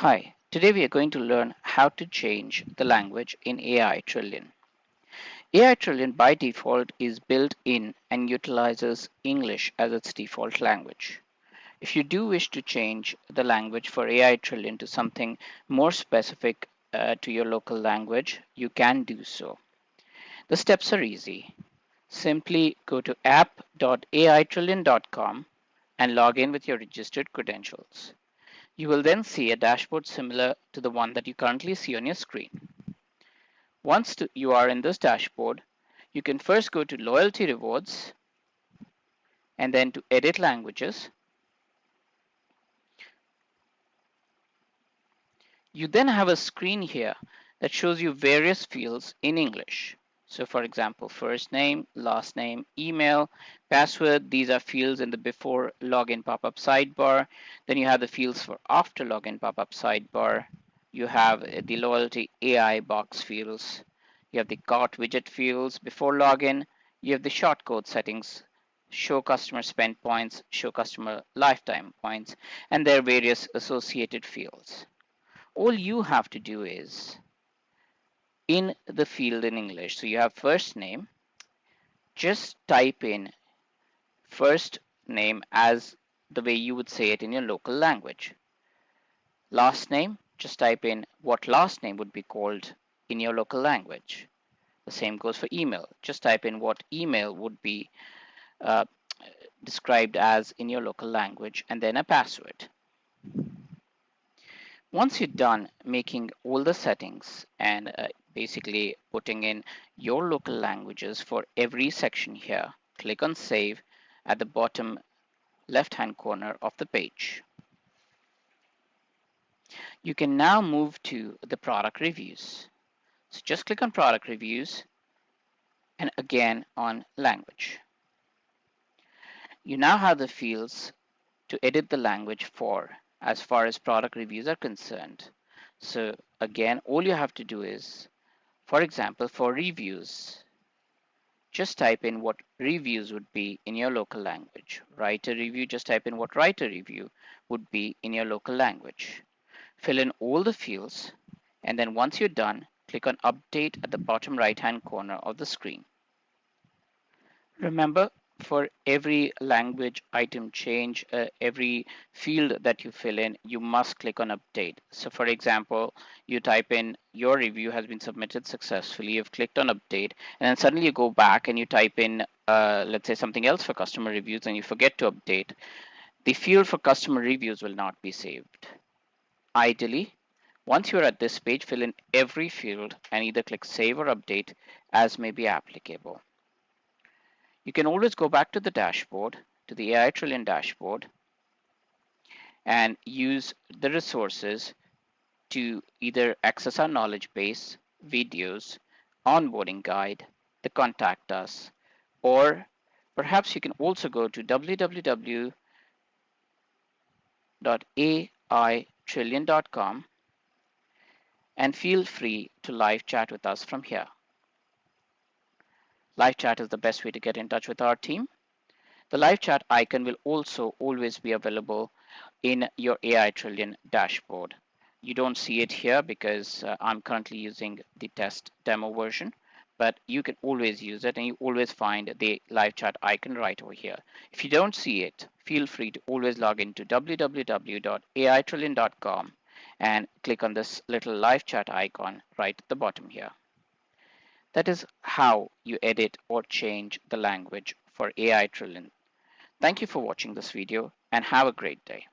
Hi, today we are going to learn how to change the language in AiTrillion. AiTrillion by default is built in and utilizes English as its default language. If you do wish to change the language for AiTrillion to something more specific to your local language, you can do so. The steps are easy. Simply go to app.aitrillion.com and log in with your registered credentials. You will then see a dashboard similar to the one that you currently see on your screen. Once you are in this dashboard, you can first go to Loyalty Rewards and then to Edit Languages. You then have a screen here that shows you various fields in English. So for example, first name, last name, email, password, these are fields in the before login pop-up sidebar. Then you have the fields for after login pop-up sidebar. You have the loyalty AI box fields. You have the cart widget fields before login. You have the shortcode settings, show customer spend points, show customer lifetime points, and there are various associated fields. All you have to do is in the field in English, so you have first name, just type in first name as the way you would say it in your local language. Last name, just type in what last name would be called in your local language. The same goes for email. Just type in what email would be uh, described as in your local language, and then a password. Once you're done making all the settings and basically putting in your local languages for every section here, click on Save at the bottom left-hand corner of the page. You can now move to the product reviews. So just click on product reviews and again on language. You now have the fields to edit the language for as far as product reviews are concerned. So again, all you have to do is, for example, for reviews, just type in what reviews would be in your local language. Write a review, just type in what write a review would be in your local language. Fill in all the fields, and then once you're done, click on Update at the bottom right-hand corner of the screen. Remember, for every language item change, every field that you fill in, you must click on update. So for example, you type in your review has been submitted successfully, you've clicked on update, and then suddenly you go back and you type in, let's say something else for customer reviews and you forget to update. The field for customer reviews will not be saved. Ideally, once you're at this page, fill in every field and either click save or update as may be applicable. You can always go back to the dashboard, to the AiTrillion dashboard, and use the resources to either access our knowledge base, videos, onboarding guide, the contact us, or perhaps you can also go to www.aitrillion.com and feel free to live chat with us from here. Live chat is the best way to get in touch with our team. The live chat icon will also always be available in your AiTrillion dashboard. You don't see it here because I'm currently using the test demo version, but you can always use it and you always find the live chat icon right over here. If you don't see it, feel free to always log into www.aitrillion.com and click on this little live chat icon right at the bottom here. That is how you edit or change the language for AiTrillion. Thank you for watching this video and have a great day.